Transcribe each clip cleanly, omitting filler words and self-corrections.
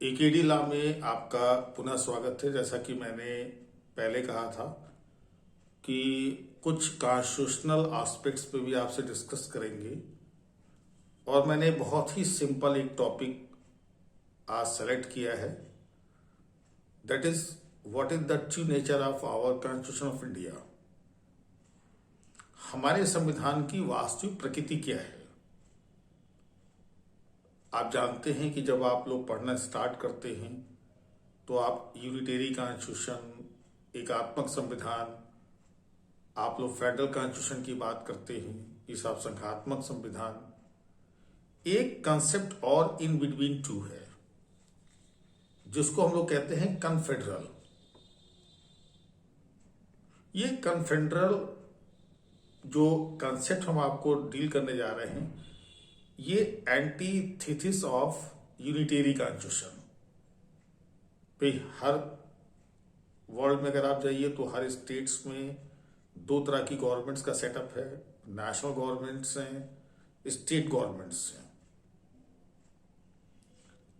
एकेडी law में आपका पुनः स्वागत है। जैसा कि मैंने पहले कहा था कि कुछ कॉन्स्टिट्यूशनल एस्पेक्ट्स पे भी आपसे डिस्कस करेंगे, और मैंने बहुत ही सिंपल एक टॉपिक आज सेलेक्ट किया है, that is what is the true nature of our constitution of India. हमारे संविधान की वास्तविक प्रकृति क्या है। आप जानते हैं कि जब आप लोग पढ़ना स्टार्ट करते हैं तो आप यूनिटरी कॉन्स्टिट्यूशन, एकात्मक संविधान, आप लोग फेडरल कॉन्स्टिट्यूशन की बात करते हैं, इस आप संघात्मक संविधान, एक कंसेप्ट और इन बिटवीन टू है जिसको हम लोग कहते हैं कन्फेडरल। ये कन्फेडरल जो कंसेप्ट हम आपको डील करने जा रहे हैं, ये एंटीथेसिस ऑफ यूनिटरी कॉन्स्टिट्यूशन पे हर वर्ल्ड में अगर आप जाइए तो हर स्टेट्स में दो तरह की गवर्नमेंट्स का सेटअप है, नेशनल गवर्नमेंट्स हैं, स्टेट गवर्नमेंट्स हैं।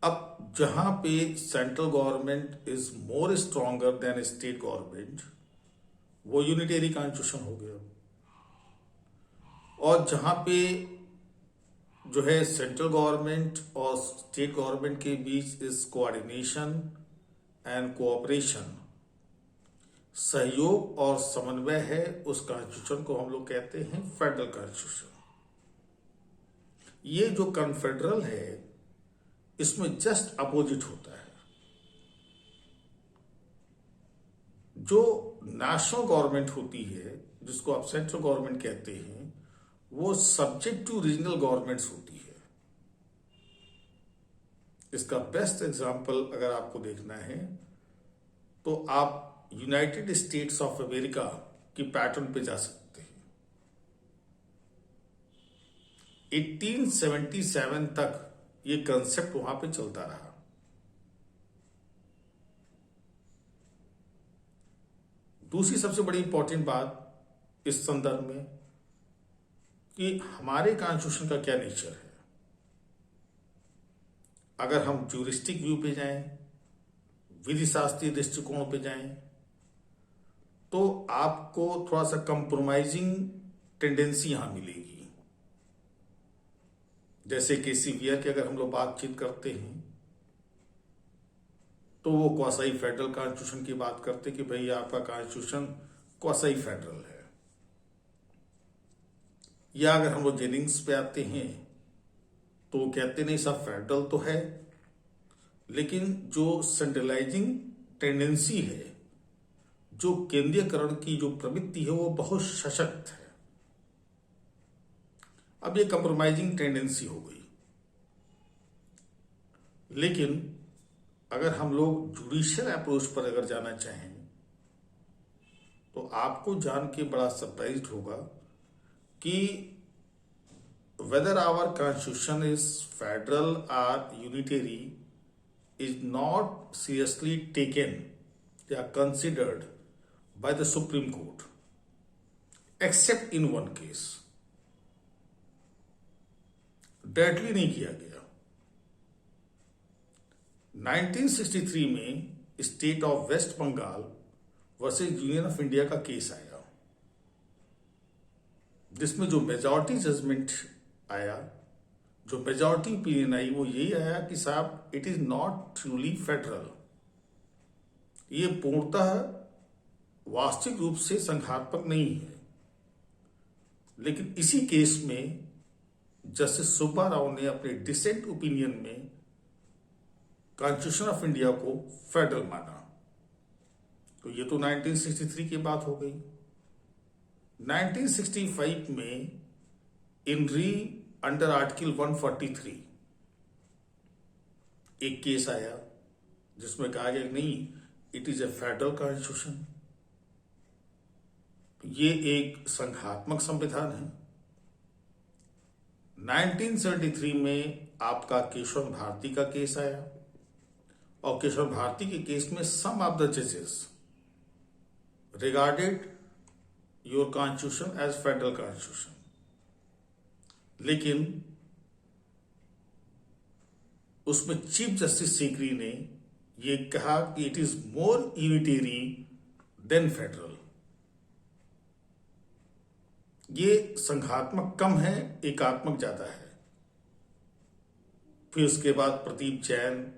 अब जहां पे central government is more stronger than state government, वो यूनिटरी कॉन्स्टिट्यूशन हो गया। और जहां पे जो है सेंट्रल गवर्नमेंट और स्टेट गवर्नमेंट के बीच इस कोऑर्डिनेशन एंड कोऑपरेशन, सहयोग और समन्वय है, उस कॉन्स्टिट्यूशन को हम लोग कहते हैं फेडरल कॉन्स्टिट्यूशन। ये जो कन्फेडरल है इसमें जस्ट अपोजिट होता है। जो नेशनल गवर्नमेंट होती है, जिसको आप सेंट्रल गवर्नमेंट कहते हैं, वो सब्जेक्ट टू रीजनल गवर्नमेंट्स होती है। इसका बेस्ट एग्जांपल अगर आपको देखना है तो आप यूनाइटेड स्टेट्स ऑफ अमेरिका की पैटर्न पे जा सकते हैं। 1877 तक ये कंसेप्ट वहां पे चलता रहा। दूसरी सबसे बड़ी इंपॉर्टेंट बात इस संदर्भ में कि हमारे कॉन्स्टिट्यूशन का क्या नेचर है। अगर हम ज्यूरिस्टिक व्यू पे जाएं, विधि शास्त्रीय दृष्टिकोण पे जाएं, तो आपको थोड़ा सा कंप्रोमाइजिंग टेंडेंसी यहां मिलेगी। जैसे केसी वियर की अगर हम लोग बातचीत करते हैं तो वो क्वासाई फेडरल कॉन्स्टिट्यूशन की बात करते कि भाई आपका कॉन्स्टिट्यूशन क्वासाई फेडरल है। या अगर हम लोग जेनिंग्स पे आते हैं तो वो कहते नहीं सब फेडरल तो है, लेकिन जो सेंट्रलाइजिंग टेंडेंसी है, जो केंद्रीयकरण की जो प्रवृत्ति है, वो बहुत सशक्त है। अब ये कंप्रोमाइजिंग टेंडेंसी हो गई। लेकिन अगर हम लोग जुडिशियल अप्रोच पर अगर जाना चाहें तो आपको जान के बड़ा सरप्राइज्ड होगा कि whether our constitution is federal और unitary is not seriously taken या considered by the supreme court, except in one case. Directly नहीं किया गया। 1963 में state of West Bengal versus union of India का केस आया, जिसमें जो मेजॉरिटी जजमेंट आया, जो मेजॉरिटी ओपिनियन आई, वो यही आया कि साहब it is not truly federal. ये पूर्णतः वास्तविक रूप से संघात्मक नहीं है। लेकिन इसी केस में जस्टिस सुब्बा राव ने अपने डिसेंट ओपिनियन में कॉन्स्टिट्यूशन ऑफ इंडिया को फेडरल माना। तो ये तो 1963 की बात हो गई। 1965 में इन री अंडर आर्टिकल 143 एक केस आया जिसमें कहा गया नहीं, it is a federal constitution, ये एक संघात्मक संविधान है। 1973 में आपका केशव भारती का केस आया, और केशव भारती के केस में सम ऑफ द जजेस regarded your constitution as federal constitution. लेकिन उसमें चीफ जस्टिस सीकरी ने ये कहा कि it is more unitary than federal. ये संघात्मक कम है, एकात्मक ज्यादा है। फिर उसके बाद Pradeep Jain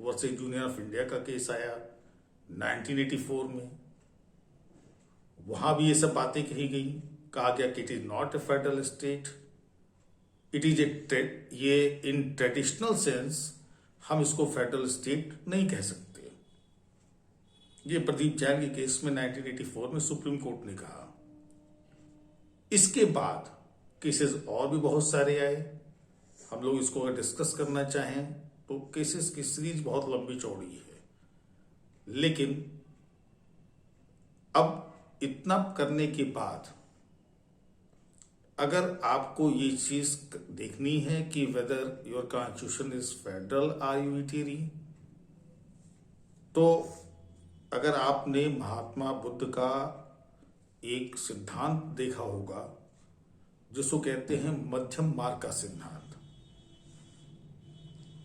versus union of India का केस आया 1984 में। वहां भी ये सब बातें कही गई, कहा गया कि it is not a federal state, it is a, ये इन ट्रेडिशनल सेंस हम इसको फेडरल स्टेट नहीं कह सकते। ये प्रदीप जैन के केस में 1984 में सुप्रीम कोर्ट ने कहा। इसके बाद केसेस और भी बहुत सारे आए। हम लोग इसको अगर डिस्कस करना चाहें तो केसेस की सीरीज बहुत लंबी चौड़ी है, लेकिन अब इतना करने के बाद अगर आपको ये चीज देखनी है कि whether your constitution is federal or unitary, तो अगर आपने महात्मा बुद्ध का एक सिद्धांत देखा होगा जिसको कहते हैं मध्यम मार्ग का सिद्धांत,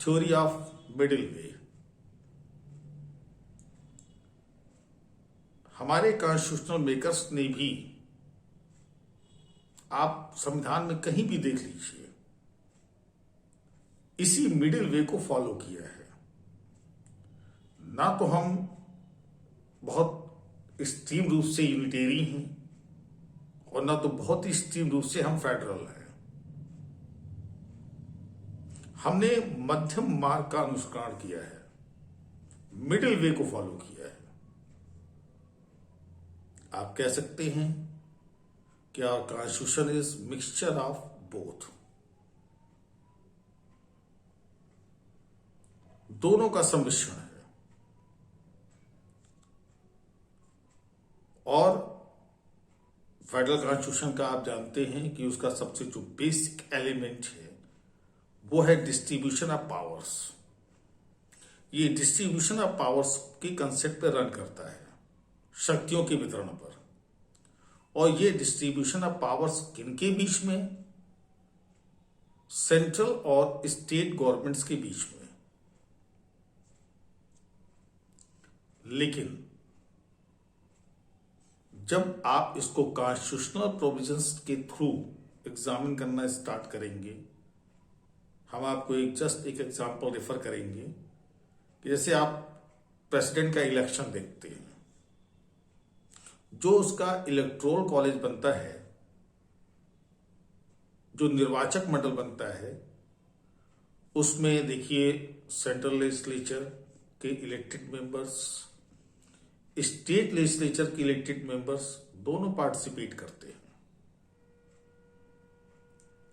थ्योरी ऑफ मिडिल वे। हमारे कॉन्स्टिट्यूशनल मेकर्स ने भी, आप संविधान में कहीं भी देख लीजिए, इसी मिडिल वे को फॉलो किया है। ना तो हम बहुत एक्सट्रीम रूप से यूनिटेरी हैं और ना तो बहुत ही एक्सट्रीम रूप से हम फेडरल हैं। हमने मध्यम मार्ग का अनुसरण किया है, मिडिल वे को फॉलो किया है। आप कह सकते हैं कि our constitution is mixture of both, दोनों का सम्मिश्रण है। और फेडरल कॉन्स्टिट्यूशन का आप जानते हैं कि उसका सबसे जो बेसिक एलिमेंट है वो है डिस्ट्रीब्यूशन ऑफ पावर्स। ये डिस्ट्रीब्यूशन ऑफ पावर्स के कंसेप्ट पे रन करता है, शक्तियों के वितरण पर। और ये डिस्ट्रीब्यूशन ऑफ पावर्स किनके बीच में? सेंट्रल और स्टेट गवर्नमेंट्स के बीच में। लेकिन जब आप इसको कॉन्स्टिट्यूशनल प्रोविजंस के थ्रू एग्जामिन करना स्टार्ट करेंगे, हम आपको एक एग्जांपल रेफर करेंगे कि जैसे आप प्रेसिडेंट का इलेक्शन देखते हैं, जो उसका इलेक्टोरल कॉलेज बनता है, जो निर्वाचक मंडल बनता है, उसमें देखिए सेंट्रल लेजिस्लेचर के इलेक्टेड मेंबर्स, स्टेट लेजिस्लेचर के इलेक्टेड मेंबर्स दोनों पार्टिसिपेट करते हैं।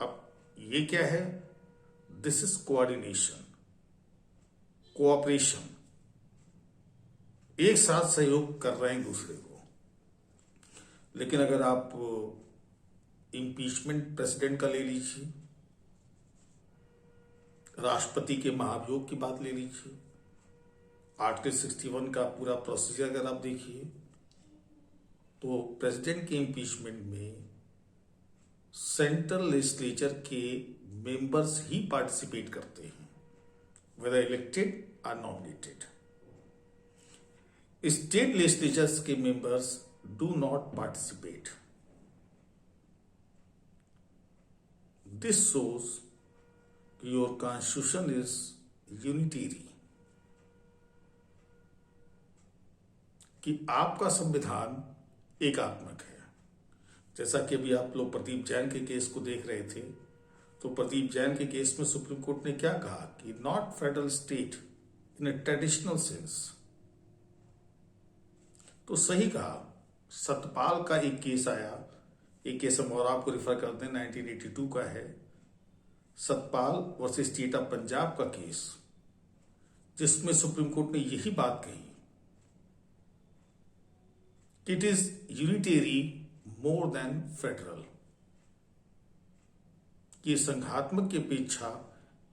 अब ये क्या है? दिस इज कोऑर्डिनेशन, कोऑपरेशन, एक साथ सहयोग कर रहे हैं दूसरे को। लेकिन अगर आप इम्पीचमेंट प्रेसिडेंट का ले लीजिए, राष्ट्रपति के महाभियोग की बात ले लीजिए, आर्टिकल 61 का पूरा प्रोसीजर अगर आप देखिए, तो प्रेसिडेंट के इम्पीचमेंट में सेंट्रल लेजिस्लेचर के मेंबर्स ही पार्टिसिपेट करते हैं, वेदर इलेक्टेड और नॉमिनेटेड। स्टेट लेजिस्लेचर्स के members do not participate. This shows your constitution is unitary, कि आपका संविधान एकात्मक है। जैसा कि अभी आप लोग प्रदीप जैन के केस को देख रहे थे, तो प्रदीप जैन के केस में सुप्रीम कोर्ट ने क्या कहा कि not federal state in A traditional sense. तो सही कहा। सतपाल का एक केस आया, एक केस हम और आपको रिफर करते हैं, 1982 का है, Satpal versus state of Punjab का केस, जिसमें सुप्रीम कोर्ट ने यही बात कही कि it is unitary more than federal, कि संघात्मक की अपेक्षा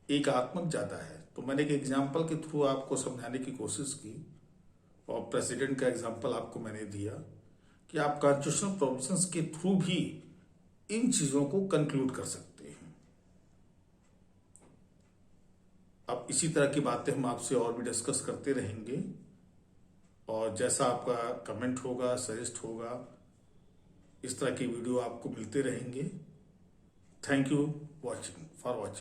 एकात्मक ज्यादा है। तो मैंने एक एग्जाम्पल के थ्रू आपको समझाने की कोशिश की, और प्रेसिडेंट का एग्जाम्पल आपको मैंने दिया कि आप कॉन्स्टिट्यूशनल प्रोविजंस के थ्रू भी इन चीजों को कंक्लूड कर सकते हैं। अब इसी तरह की बातें हम आपसे और भी डिस्कस करते रहेंगे, और जैसा आपका कमेंट होगा, सजेस्ट होगा, इस तरह की वीडियो आपको मिलते रहेंगे। Thank you for watching.